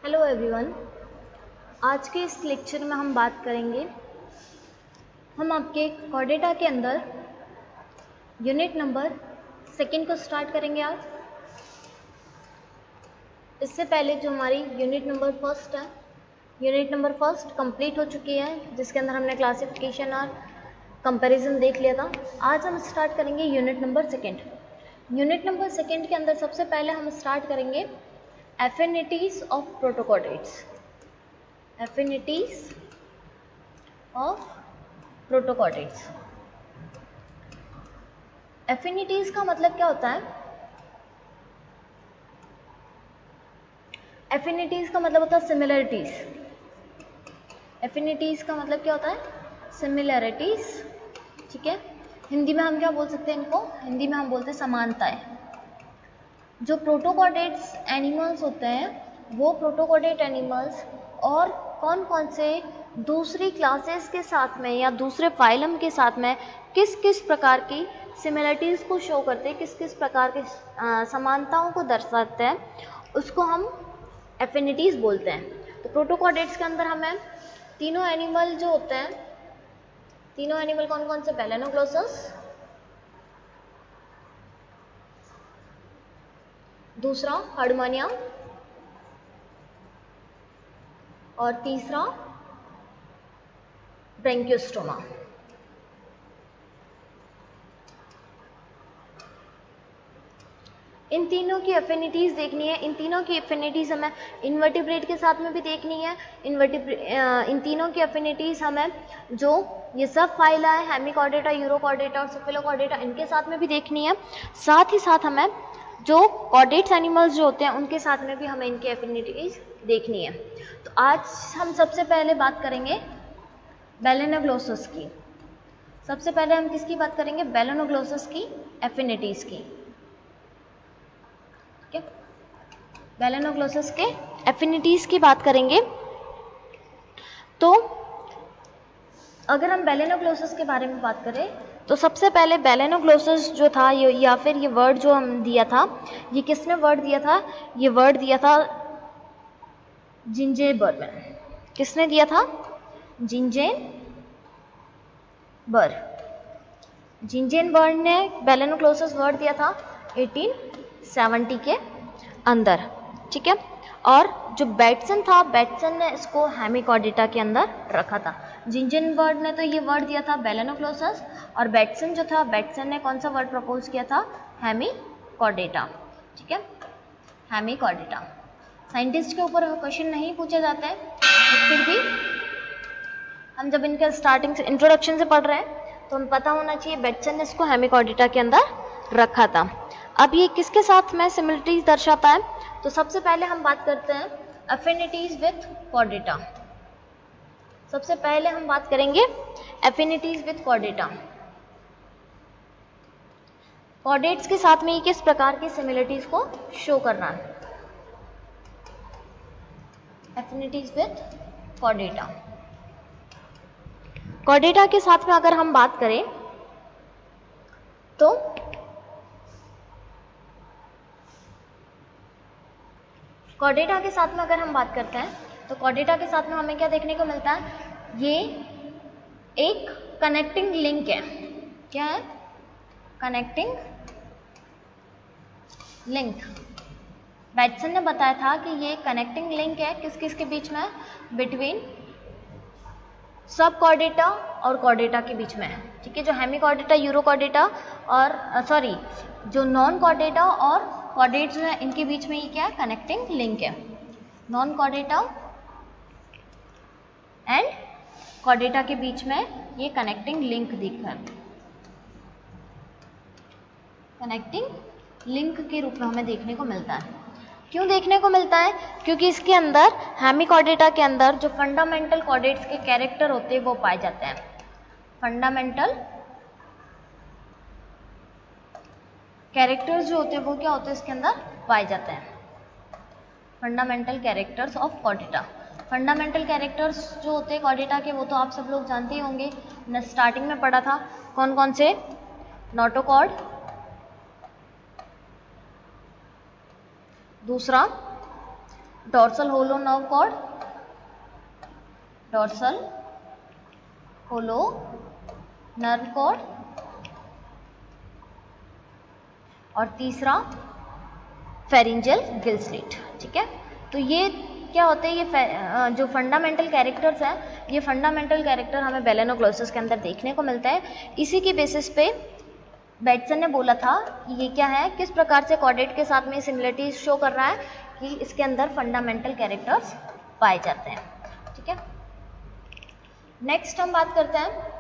Hello everyone. आज के इस लेक्चर में हम बात करेंगे, हम आपके कोर्डेटा के अंदर यूनिट नंबर सेकंड को स्टार्ट करेंगे आज। इससे पहले जो हमारी यूनिट नंबर फर्स्ट है, यूनिट नंबर फर्स्ट कंप्लीट हो चुकी है, जिसके अंदर हमने क्लासिफिकेशन और कंपैरिजन देख लिया था। आज हम स्टार्ट करेंगे unit number second. Unit number second के अंदर सबसे पहले हम स्टार्ट करेंगे affinities of protochordates. Affinities of protochordates. Affinities का मतलब क्या होता है? एफिनिटीज का मतलब होता है सिमिलरिटीज। एफिनिटीज का मतलब क्या होता है? सिमिलरिटीज। ठीक है, हिंदी में हम क्या बोल सकते हैं इनको? हिंदी में हम बोलते हैं समानताएं। जो प्रोटोकॉर्डेट्स एनिमल्स होते हैं, वो प्रोटोकॉर्डेट एनिमल्स और कौन कौन से दूसरी क्लासेस के साथ में या दूसरे फाइलम के साथ में किस किस प्रकार की सिमिलरिटीज़ को शो करते हैं, किस किस प्रकार के समानताओं को दर्शाते हैं, उसको हम एफिनिटीज़ बोलते हैं। तो प्रोटोकॉर्डेट्स के अंदर हमें तीनों एनिमल जो होते हैं, तीनों एनिमल कौन कौन से? बेलेनोग्लोसस, दूसरा हर्डमानिया और तीसरा ब्रैंकियोस्टोमा। इन तीनों की एफिनिटीज देखनी है। इन तीनों की एफिनिटीज हमें इन्वर्टिब्रेट के साथ में भी देखनी है। इन तीनों की एफिनिटीज हमें जो ये सब फाइला है, हेमिकॉर्डेटा, यूरोकॉर्डेटा और सेफेलोकॉर्डेटा, इनके साथ में भी देखनी है। साथ ही साथ हमें जो कॉर्डेट्स एनिमल्स जो होते हैं उनके साथ में भी हमें इनकी एफिनिटीज देखनी है। तो आज हम सबसे पहले बात करेंगे बेलेनोग्लोसस की। सबसे पहले हम किसकी बात करेंगे? बेलेनोग्लोसस की एफिनिटीज की। बेलेनोग्लोसस के एफिनिटीज की बात करेंगे। तो अगर हम बेलेनोग्लोसस के बारे में बात करें तो सबसे पहले बेलेनोग्लोसस जो था या फिर ये वर्ड जो हम दिया था, ये किसने वर्ड दिया था? ये वर्ड दिया था जिंजेबर्ग ने। किसने दिया था? जिंजेबर्ग ने बेलेनोग्लोसस वर्ड दिया था 1870 के अंदर। ठीक है, और जो बैटसन था, बैटसन ने इसको हेमिकॉर्डेटा के अंदर रखा था। जिंजेबर्ग ने तो ये वर्ड दिया था बेलेनोग्लोसस, और बैटसन जो था, बैटसन ने कौन सा वर्ड प्रपोज किया था? हेमिकॉर्डेटा। ठीक है, हेमिकॉर्डेटा। साइंटिस्ट के ऊपर क्वेश्चन नहीं पूछे जाते हैं, तो फिर भी हम जब इनके स्टार्टिंग से इंट्रोडक्शन से पढ़ रहे हैं तो हमें पता होना चाहिए बैटसन ने इसको हेमिकॉर्डेटा के अंदर रखा था। अब ये किसके साथ में सिमिलरिटीज दर्शाता है? तो सबसे पहले हम बात करते हैं एफिनिटीज विथ कॉर्डेटा। सबसे पहले हम बात करेंगे एफिनिटीज विथ कॉर्डेटा। कॉर्डेट्स के साथ में ये किस प्रकार की सिमिलरिटीज को शो करना है? Affinities with Chordata. कॉर्डेटा के साथ में अगर हम बात करें तो कॉर्डेटा के साथ में अगर हम बात करते हैं तो कॉर्डेटा के साथ में हमें क्या देखने को मिलता है? ये एक कनेक्टिंग लिंक है। क्या है? Connecting link. बैटसन ने बताया था कि ये कनेक्टिंग लिंक है किस किस के बीच में? बिटवीन सब कॉर्डेटा और कॉर्डेटा के बीच में है। ठीक है, जो हेमिकॉर्डेटा, यूरोकॉर्डेटा और जो नॉन कॉर्डेटा और कॉर्डेट्स जो है, इनके बीच में ये क्या है? कनेक्टिंग लिंक है। नॉन कॉर्डेटा एंड कॉर्डेटा के बीच में ये कनेक्टिंग लिंक दिखा है। कनेक्टिंग लिंक के रूप में हमें देखने को मिलता है। क्यों देखने को मिलता है? क्योंकि इसके अंदर हेमिकॉर्डेटा के अंदर जो फंडामेंटल कॉर्डेट्स के कैरेक्टर होते हैं वो पाए जाते हैं। फंडामेंटल कैरेक्टर्स जो होते हैं वो क्या होते हैं? इसके अंदर पाए जाते हैं। Fundamental characters of Chordata. Fundamental characters जो होते हैं कॉर्डेटा के, वो तो आप सब लोग जानते ही होंगे, हमने स्टार्टिंग में पढ़ा था। कौन कौन से? नोटोकॉर्ड, दूसरा dorsal hollow nerve cord, dorsal hollow nerve cord, और तीसरा फेरिंजियल गिल स्लिट। ठीक है, तो ये क्या होते हैं, ये जो फंडामेंटल कैरेक्टर्स हैं, ये फंडामेंटल कैरेक्टर हमें बेलेनोक्लोसस के अंदर देखने को मिलता है। इसी की बेसिस पे बेटसन ने बोला था कि ये क्या है, किस प्रकार से कॉर्डेट के साथ में सिमिलरिटी शो कर रहा है, कि इसके अंदर फंडामेंटल कैरेक्टर्स पाए जाते हैं। ठीक है, नेक्स्ट हम बात करते हैं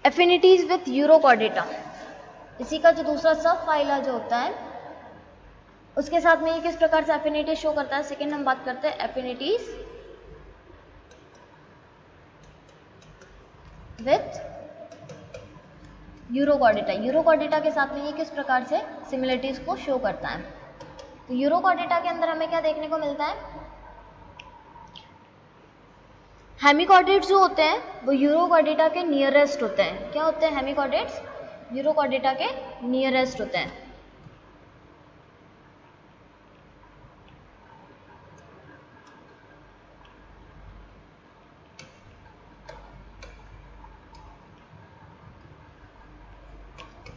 एफिनिटीज विथ यूरोकॉर्डेटा। इसी का जो दूसरा सब फाइला जो होता है उसके साथ में ये किस प्रकार से एफिनिटी शो करता है। सेकेंड हम बात करते हैं एफिनिटीज विथ यूरोकॉर्डेटा। यूरोकॉर्डेटा के साथ में ये किस प्रकार से सिमिलरिटीज को शो करता है। तो यूरोकॉर्डेटा के अंदर हमें क्या देखने को मिलता है, हेमिकॉर्डेट्स जो होते हैं वो यूरोकॉर्डेटा के नियरेस्ट होते हैं। क्या होते हैं हेमिकॉर्डेट्स, यूरोकॉर्डेटा के नियरेस्ट होते हैं।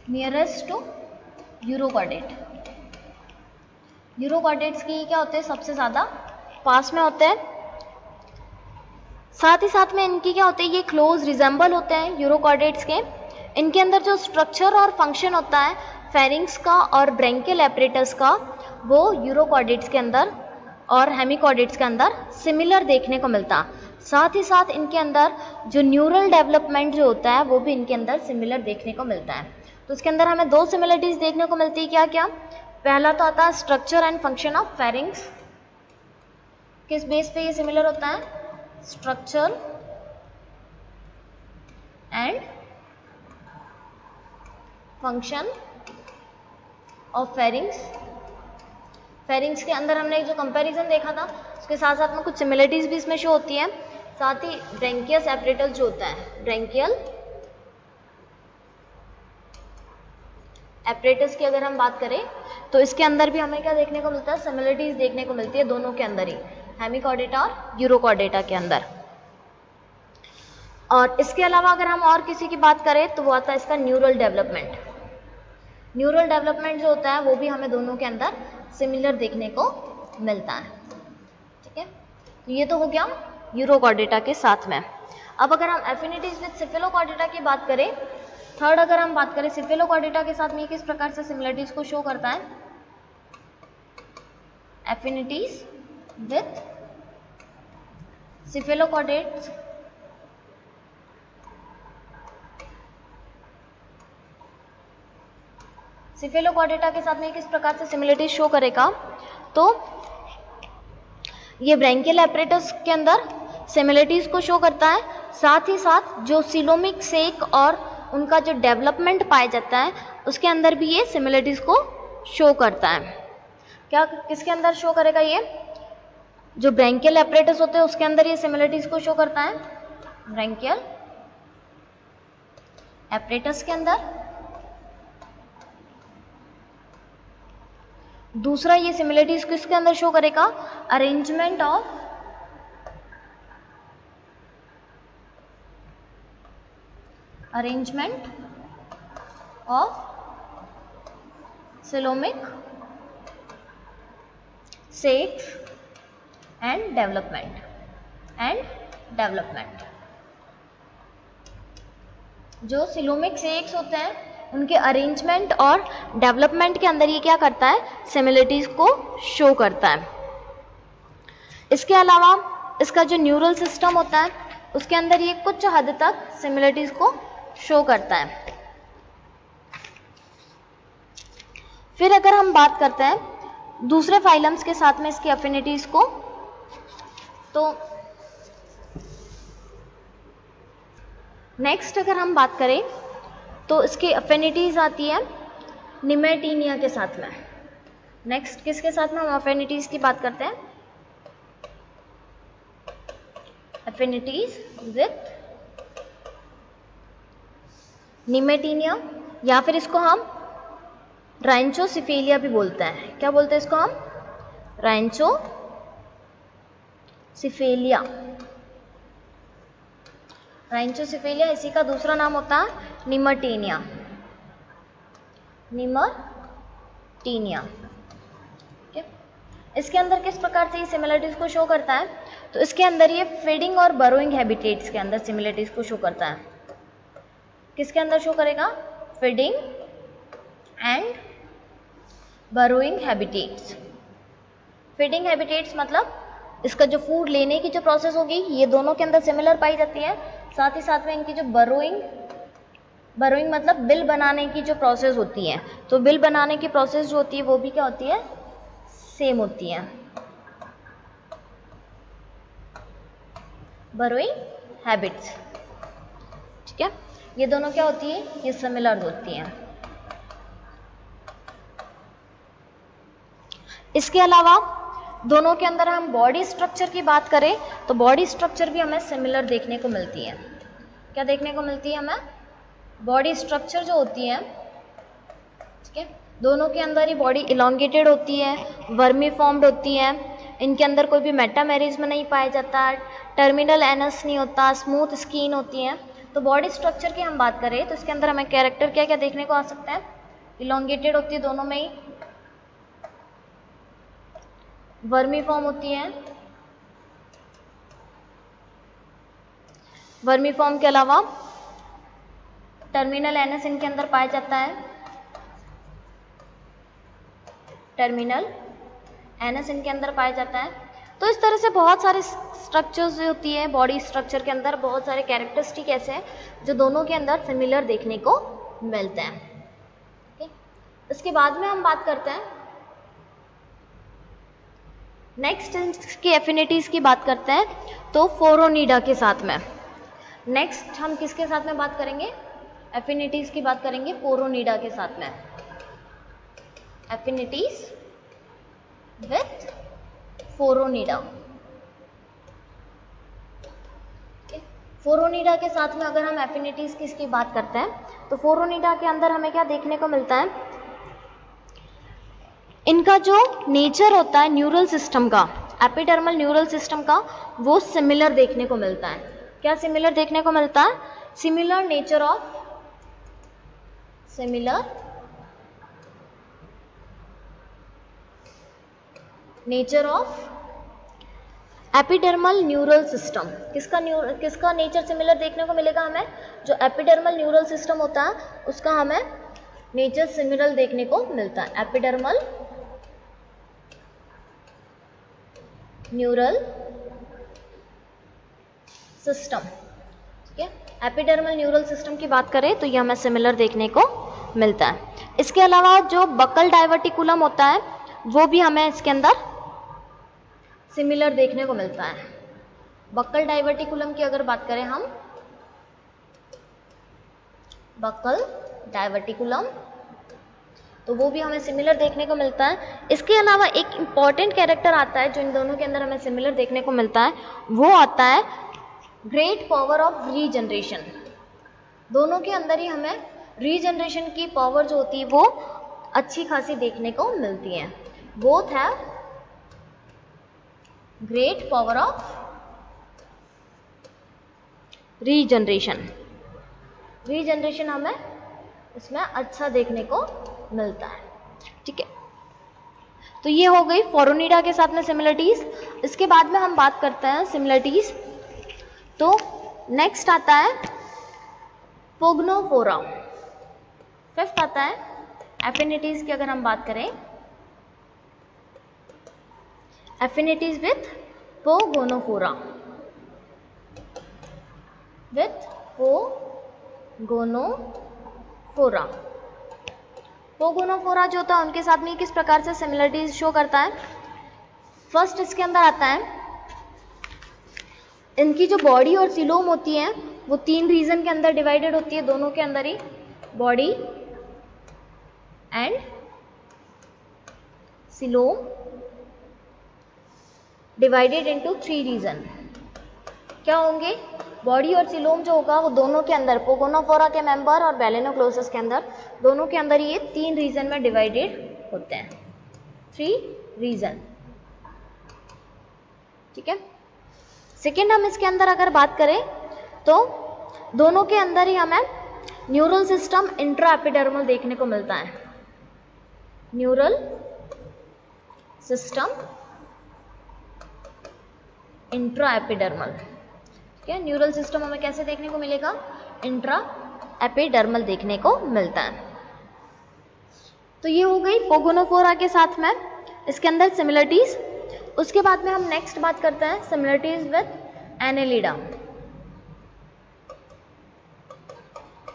Nearest to urochordate. यूरोकॉर्डेट्स की क्या होते हैं, सबसे ज़्यादा पास में होते हैं। साथ ही साथ में इनकी क्या होते हैं, ये क्लोज रिजेंबल होते हैं यूरोकॉर्डेट्स के। इनके अंदर जो स्ट्रक्चर और फंक्शन होता है फेरिंग्स का और ब्रेंकियल एपरेटस का, वो यूरोकॉर्डेट्स के अंदर और हेमिकॉर्डेट्स के अंदर सिमिलर देखने को मिलता है। साथ ही साथ इनके अंदर जो न्यूरल डेवलपमेंट जो होता है वो भी इनके अंदर सिमिलर देखने को मिलता है। तो इसके अंदर हमें दो सिमिलरिटीज देखने को मिलती है। क्या क्या, पहला तो आता है structure and function of pharynx. किस बेस पे ये सिमिलर होता है, structure and function of pharynx. Pharynx के अंदर हमने जो कंपैरिजन देखा था उसके साथ साथ में कुछ सिमिलरिटीज भी इसमें शो होती हैं। साथ ही ब्रेंकियस एपरेटस जो होता है, ब्रेंकियल एपरेटस की अगर हम बात करें तो इसके अंदर भी हमें क्या देखने को मिलता है, सिमिलरिटीज देखने को मिलती है दोनों के अंदर ही, हेमिकॉर्डेटा और यूरोकॉर्डेटा के अंदर। और इसके अलावा अगर हम और किसी की बात करें तो वो आता है इसका न्यूरल डेवलपमेंट। न्यूरल डेवलपमेंट जो होता है वो भी हमें दोनों के अंदर सिमिलर देखने को मिलता है। ठीक है, तो ये तो हो गया यूरोकॉर्डेटा के साथ में। अब अगर हम एफिनिटीज विद सिफेलोकॉर्डेटा की बात करें, थर्ड अगर हम बात करें सिफेलोकॉर्डेटा के साथ में किस प्रकार से सिमिलरिटीज को शो करता है, एफिनिटीज विथ सिफेलोकॉर्डेट्स सिफेलोकॉर्डेटा के साथ में किस प्रकार से सिमिलरिटीज शो करेगा, तो ये ब्रेंकियल एपरेटस के अंदर सिमिलरिटीज को शो करता है। साथ ही साथ जो सिलोमिक सेक और उनका जो डेवलपमेंट पाया जाता है उसके अंदर भी ये सिमिलरिटीज को शो करता है। क्या किसके अंदर शो करेगा, ये जो ब्रेंकियल एपरेटस होते हैं उसके अंदर ये सिमिलरिटीज को शो करता है, ब्रेंकियल एपरेटस के अंदर। दूसरा ये सिमिलरिटीज किसके अंदर शो करेगा, arrangement of coelomic sex and development जो सिलोमिक सेक्स होते हैं उनके अरेंजमेंट और डेवलपमेंट के अंदर ये क्या करता है, सिमिलरिटीज को शो करता है। इसके अलावा इसका जो न्यूरल सिस्टम होता है उसके अंदर ये कुछ हद तक सिमिलरिटीज को शो करता है। फिर अगर हम बात करते हैं दूसरे फाइलम्स के साथ में इसकी एफिनिटीज को, तो नेक्स्ट अगर हम बात करें तो इसकी एफिनिटीज आती है निमेटीनिया के साथ में। नेक्स्ट किसके साथ में हम एफिनिटीज की बात करते हैं, एफिनिटीज विथ निमेटीनिया, या फिर इसको हम राइनचोसिफेलिया भी बोलते हैं। क्या बोलते हैं इसको हम? राइनचोसिफेलिया। राइनचोसिफेलिया, इसी का दूसरा नाम होता है निमटेनिया। निमटेनिया। इसके अंदर किस प्रकार से ये सिमिलरिटीज को शो करता है? तो इसके अंदर ये फीडिंग और बरोइंग हैबिटेट्स के अंदर सिमिलरिटीज को शो करता है। किसके अंदर शो करेगा? Feeding and burrowing habitats. Feeding habitats मतलब इसका जो फूड लेने की जो प्रोसेस होगी ये दोनों के अंदर सिमिलर पाई जाती है। साथ ही साथ में इनकी जो बरोइंग मतलब बिल बनाने की जो प्रोसेस होती है, तो बिल बनाने की प्रोसेस जो होती है वो भी क्या होती है? सेम होती है। बरोइंग हैबिट्स, ठीक है, ये दोनों क्या होती है? ये सिमिलर होती हैं। इसके अलावा दोनों के अंदर हम बॉडी स्ट्रक्चर की बात करें तो बॉडी स्ट्रक्चर भी हमें सिमिलर देखने को मिलती है। क्या देखने को मिलती है हमें? बॉडी स्ट्रक्चर जो होती है, ठीक है, दोनों के अंदर ही बॉडी इलोंगेटेड होती है, वर्मी फॉर्म्ड होती है, इनके अंदर कोई भी मेटामेरिज्म नहीं पाया जाता, टर्मिनल एनस नहीं होता, स्मूथ स्किन होती है। तो बॉडी स्ट्रक्चर की हम बात करें तो इसके अंदर हमें कैरेक्टर क्या क्या देखने को आ सकता है? इलोंगेटेड होती है दोनों में ही, वर्मी फॉर्म होती है, वर्मी फॉर्म के अलावा टर्मिनल एनस इनके अंदर पाया जाता है, टर्मिनल एनस इनके अंदर पाया जाता है। तो इस तरह से बहुत सारे स्ट्रक्चर्स जो होती है बॉडी स्ट्रक्चर के अंदर, बहुत सारे कैरेक्टरिस्टिक ऐसे हैं जो दोनों के अंदर सिमिलर देखने को मिलते हैं। ठीक, इसके बाद में हम बात करते हैं नेक्स्ट इसकी एफिनिटीज की बात करते हैं तो फोरोनिडा के साथ में। नेक्स्ट हम किसके साथ में बात करेंगे? एफिनिटीज की बात करेंगे फोरोनिडा के साथ में। Affinities with फोरोनिडा। फोरोनिडा के साथ में अगर हम एफिनिटीज की इसकी बात करते हैं तो फोरोनिडा के अंदर हमें क्या देखने को मिलता है? इनका जो नेचर होता है न्यूरल सिस्टम का, एपिडर्मल न्यूरल सिस्टम का, वो सिमिलर देखने को मिलता है। क्या सिमिलर देखने को मिलता है? Similar nature of epidermal neural system. किसका नेचर सिमिलर देखने को मिलेगा हमें? जो एपिडर्मल न्यूरल सिस्टम होता है उसका हमें नेचर सिमिलर देखने को मिलता है। एपिडर्मल न्यूरल सिस्टम, ठीक है, एपिडर्मल न्यूरल सिस्टम की बात करें तो ये हमें सिमिलर देखने को मिलता है। इसके अलावा जो बकल डाइवर्टिकुलम होता है वो भी हमें इसके अंदर सिमिलर देखने को मिलता है। बकल डाइवर्टिकुलम की अगर बात करें हम, बकल डाइवर्टिकुलम, तो वो भी हमें सिमिलर देखने को मिलता है। इसके अलावा एक इम्पॉर्टेंट कैरेक्टर आता है जो इन दोनों के अंदर हमें सिमिलर देखने को मिलता है, वो आता है ग्रेट पावर ऑफ रीजनरेशन। दोनों के अंदर ही हमें रीजनरेशन की पावर जो होती है वो अच्छी खासी देखने को मिलती है। Both have great power of regeneration. Regeneration हमें इसमें अच्छा देखने को मिलता है। ठीक है, तो ये हो गई फोरोनिडा के साथ में सिमिलरिटीज। इसके बाद में हम बात करते हैं सिमिलरिटीज, तो नेक्स्ट आता है पोगनोफोरा। फिफ्थ आता है एफिनिटीज की अगर हम बात करें, एफिनिटीज विथ पोगोनोफोरा, विथ पोगोनोफोरा। पोगोनोफोरा जो होता है उनके साथ में किस प्रकार से सिमिलरिटीज शो करता है? फर्स्ट इसके अंदर आता है इनकी जो बॉडी और सिलोम होती है वो 3 रीजन के अंदर डिवाइडेड होती है, दोनों के अंदर ही body and coelom divided into 3 region. क्या होंगे? बॉडी और सीलोम जो होगा वो दोनों के अंदर, पोगोनोफोरा के मेंबर और बेलेनोक्लोसस के अंदर, दोनों के अंदर ये 3 रीजन में डिवाइडेड होते हैं, 3 रीजन। ठीक है। सेकेंड हम इसके अंदर अगर बात करें तो दोनों के अंदर ही हमें न्यूरल सिस्टम इंट्रा एपिडर्मल देखने को मिलता है। Neural system intra epidermal. ठीक है, न्यूरल सिस्टम हमें कैसे देखने को मिलेगा? इंट्रा एपिडर्मल देखने को मिलता है। तो ये हो गई पोगोनोफोरा के साथ में इसके अंदर सिमिलरिटीज। उसके बाद में हम नेक्स्ट बात करते हैं similarities with Annelida,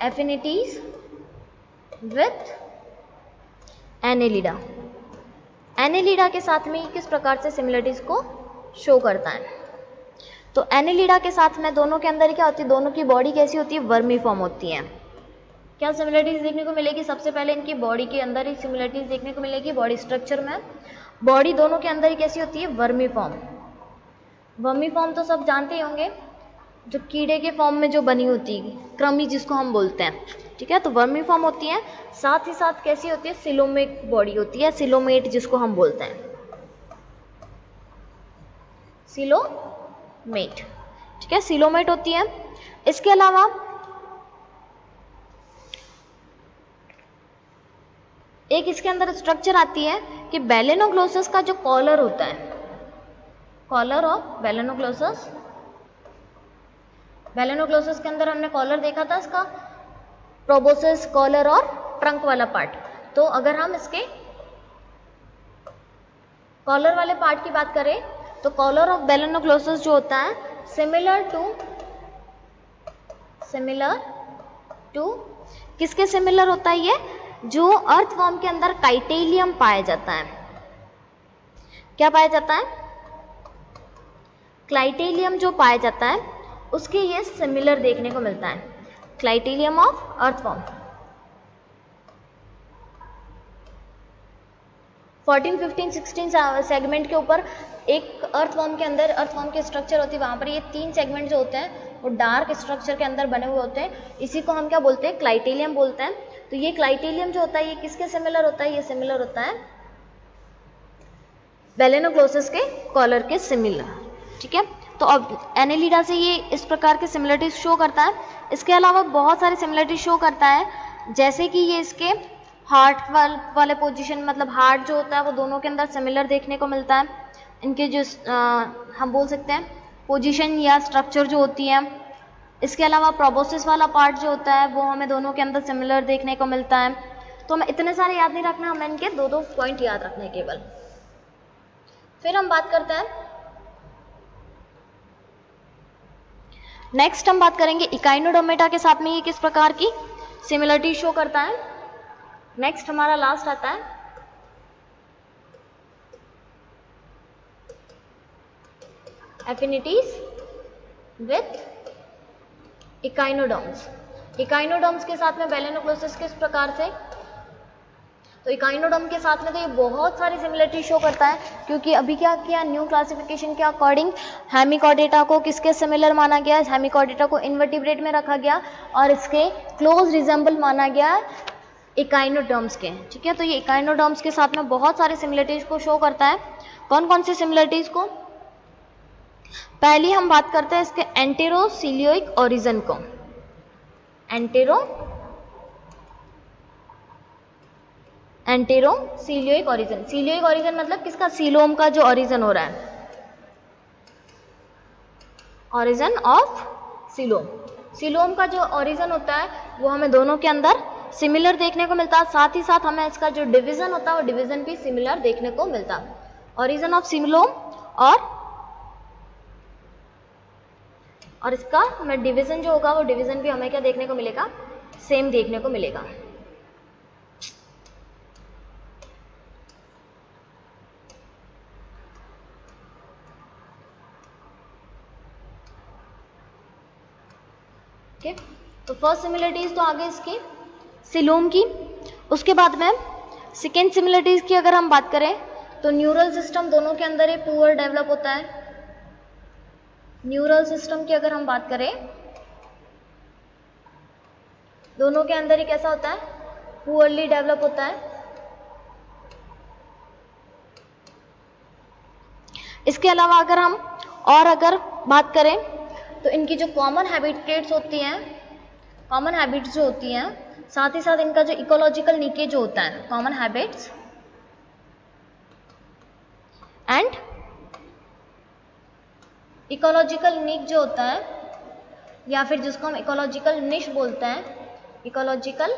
affinities with Annelida. Annelida के साथ में किस प्रकार से सिमिलरिटीज को शो करता है? तो एनेलिडा के साथ में दोनों के अंदर क्या होती है? दोनों की बॉडी कैसी होती है? वर्मीफॉर्म होती है। क्या सिमिलरिटीज देखने को मिलेगी? सबसे पहले इनकी बॉडी के अंदर ही सिमिलरिटीज देखने को मिलेगी। बॉडी स्ट्रक्चर में बॉडी दोनों के अंदर ही कैसी होती है? वर्मीफॉर्म। वर्मीफॉर्म तो सब जानते ही होंगे, जो कीड़े के फॉर्म में जो बनी होती है, कृमि जिसको हम बोलते हैं। ठीक है, तो वर्मीफॉर्म होती है। साथ ही साथ कैसी होती है? सिलोमेट बॉडी होती है, सिलोमेट जिसको हम बोलते हैं, सिलोमेट। ठीक है, सिलोमेट होती है। इसके अलावा एक इसके अंदर स्ट्रक्चर आती है कि बेलेनोक्लोसस का जो कॉलर होता है, कॉलर ऑफ बेलेनोक्लोसस, बेलेनोक्लोसस के अंदर हमने कॉलर देखा था, इसका प्रोबोसिस, कॉलर और ट्रंक वाला पार्ट। तो अगर हम इसके कॉलर वाले पार्ट की बात करें तो कॉलर ऑफ बेलेनोक्लोसस जो होता है सिमिलर टू किसके सिमिलर होता है? ये जो अर्थवॉर्म के अंदर काइटेलियम पाया जाता है। क्या पाया जाता है? क्लाइटेलियम जो पाया जाता है उसके ये सिमिलर देखने को मिलता है, क्लाइटेलियम ऑफ अर्थवॉर्म। 14, 15, 16 सेगमेंट के ऊपर एक अर्थवॉर्म के अंदर, अर्थवॉर्म के स्ट्रक्चर होती है, वहां पर ये 3 सेगमेंट जो होते हैं वो डार्क स्ट्रक्चर के अंदर बने हुए होते हैं। इसी को हम क्या बोलते हैं? क्लाइटेलियम बोलते हैं। तो ये क्लाइटेलियम जो होता है ये किसके सिमिलर होता है? ये सिमिलर होता है बेलेनोक्लोसस के कॉलर के सिमिलर। ठीक है, तो अब एनेलिडा से ये इस प्रकार के सिमिलरिटीज शो करता है। इसके अलावा बहुत सारे सिमिलरिटीज शो करता है, जैसे कि ये इसके हार्ट वाले पोजीशन, मतलब हार्ट जो होता है वो दोनों के अंदर सिमिलर देखने को मिलता है। इनके जो हम बोल सकते हैं पोजीशन या स्ट्रक्चर जो होती है। इसके अलावा प्रोबोसिस वाला पार्ट जो होता है वो हमें दोनों के अंदर सिमिलर देखने को मिलता है। तो हमें इतने सारे याद नहीं रखना, हमें इनके 2-2 पॉइंट याद रखने हैं केवल। फिर हम बात करते हैं, नेक्स्ट हम बात करेंगे इकाइनोडर्मेटा के साथ में ये किस प्रकार की सिमिलरिटी शो करता है। नेक्स्ट हमारा लास्ट आता है एफिनिटीज विथ इकाइनोडर्म्स। इकाइनोडर्म्स के साथ में बेलेनोक्लोसस किस प्रकार से? तो इकाइनोडर्म के साथ में तो ये बहुत सारी सिमिलरिटी शो करता है, क्योंकि अभी क्या किया, न्यू क्लासिफिकेशन के अकॉर्डिंग हेमिकॉर्डेटा को किसके सिमिलर माना गया? हेमिकॉर्डेटा को इनवर्टिब्रेट में रखा गया और इसके क्लोज रिजेंबल माना गया इकाइनोडर्म्स के। ठीक है, तो ये इकाइनोडर्म्स के साथ में बहुत सारे सिमिलरिटीज को शो करता है। कौन कौन सी सिमिलरिटीज को? पहली हम बात करते हैं इसके एंटेरोसिलियोइक ओरिजिन को। एंटेरोसिलियोइक ओरिजिन। सिलियोइक ओरिजिन मतलब किसका? सीलोम का जो ओरिजिन हो रहा है, ओरिजिन ऑफ सीलोम। सीलोम का जो ओरिजिन होता है वो हमें दोनों के अंदर सिमिलर देखने को मिलता है। साथ ही साथ हमें इसका जो डिवीजन होता है वो डिवीजन भी सिमिलर देखने को मिलता है। ओरिजिन ऑफ सीलोम और इसका हमें डिवीजन जो होगा वो डिवीजन भी हमें क्या देखने को मिलेगा? सेम देखने को मिलेगा। ठीक, तो फर्स्ट सिमिलरिटीज तो आगे इसकी सीलोम की। उसके बाद में सेकेंड सिमिलरिटीज की अगर हम बात करें तो न्यूरल सिस्टम दोनों के अंदर ही पुअर डेवलप होता है। न्यूरल सिस्टम की अगर हम बात करें दोनों के अंदर ही कैसा होता है, पुअरली डेवलप होता है। इसके अलावा अगर हम और अगर बात करें तो इनकी जो कॉमन हैबिटेट्स होती हैं, कॉमन हैबिट्स जो होती हैं, साथ ही साथ इनका जो इकोलॉजिकल नीचे जो होता है, कॉमन हैबिट्स एंड इकोलॉजिकल निक जो होता है, या फिर जिसको हम इकोलॉजिकल निश बोलते हैं, इकोलॉजिकल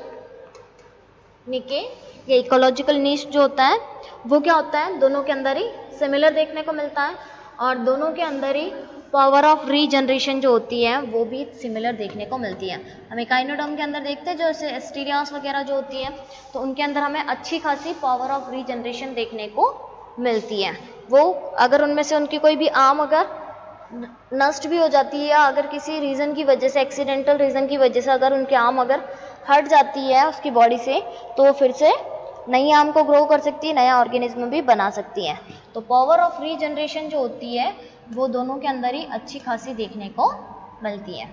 निके या इकोलॉजिकल निश जो होता है वो क्या होता है, दोनों के अंदर ही सिमिलर देखने को मिलता है और दोनों के अंदर ही पावर ऑफ रीजनरेशन जो होती है वो भी सिमिलर देखने को मिलती है। हम एकाइनोडर्म के अंदर देखते हैं जो ऐसे एस्टीरियास वगैरह जो होती है तो उनके अंदर हमें अच्छी खासी पावर ऑफ रीजनरेशन देखने को मिलती है। वो अगर उनमें से उनकी कोई भी आर्म अगर नष्ट भी हो जाती है या अगर किसी रीज़न की वजह से, एक्सीडेंटल रीज़न की वजह से अगर उनकी आर्म अगर हट जाती है उसकी बॉडी से तो फिर से नई आर्म को ग्रो कर सकती है, नया ऑर्गेनिज्म भी बना सकती है। तो पावर ऑफ रीजनरेशन जो होती है वो दोनों के अंदर ही अच्छी खासी देखने को मिलती है।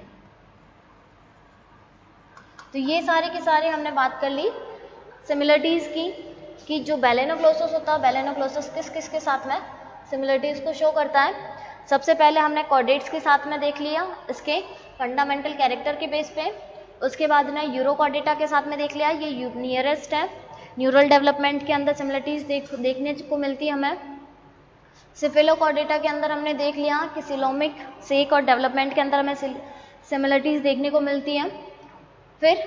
तो ये सारे के सारे हमने बात कर ली सिमिलरिटीज़ की कि जो बैलेनोक्लोसस होता है, बैलेनोक्लोसस किस किस के साथ में सिमिलरिटीज़ को शो करता है। सबसे पहले हमने कॉर्डेट्स के साथ में देख लिया इसके फंडामेंटल कैरेक्टर के बेस पे। उसके बाद में यूरोकॉर्डेटा के साथ में देख लिया, ये नियरेस्ट है, न्यूरल डेवलपमेंट के अंदर सिमिलरिटीज़ देखने को मिलती है हमें। सिफेलोकॉर्डेटा के अंदर हमने देख लिया कि सिलोमिक सेक और डेवलपमेंट के अंदर हमें सिमिलरिटीज़ देखने को मिलती हैं। फिर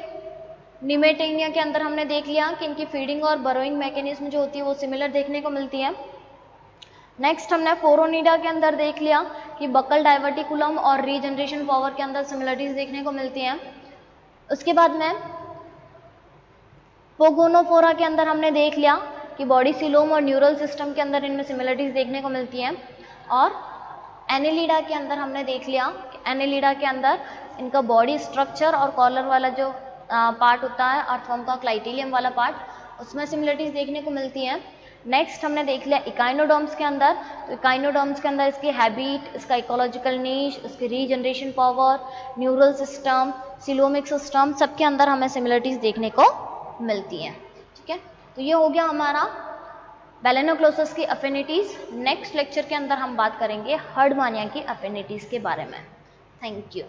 निमेटेनिया के अंदर हमने देख लिया कि इनकी फीडिंग और बरोइंग मैकेनिज्म जो होती है वो सिमिलर देखने को मिलती है। नेक्स्ट हमने फोरोनिडा के अंदर देख लिया कि बकल डाइवर्टिकुलम और रीजनरेशन पावर के अंदर सिमिलरिटीज़ देखने को मिलती हैं। उसके बाद में पोगोनोफोरा के अंदर हमने देख लिया कि बॉडी सिलोम और न्यूरल सिस्टम के अंदर इनमें सिमिलरिटीज़ देखने को मिलती हैं। और एनेलिडा के अंदर हमने देख लिया कि एनेलिडा के अंदर इनका बॉडी स्ट्रक्चर और कॉलर वाला जो पार्ट होता है अर्थवर्म का क्लाइटेलियम वाला पार्ट, उसमें सिमिलरिटीज़ देखने को मिलती हैं। नेक्स्ट हमने देख लिया इकाइनोडर्म्स के अंदर, तो इकाइनोडर्म्स के अंदर इसकी हैबिट, इसका इकोलॉजिकल नीश, इसकी regeneration power, neural system, coelomic system, सबके अंदर हमें सिमिलरिटीज़ देखने को मिलती हैं। ठीक है, तो ये हो गया हमारा बैलेनोक्लोसस की अफिनिटीज़। नेक्स्ट लेक्चर के अंदर हम बात करेंगे हर्डमानिया की अफिनिटीज़ के बारे में। Thank you.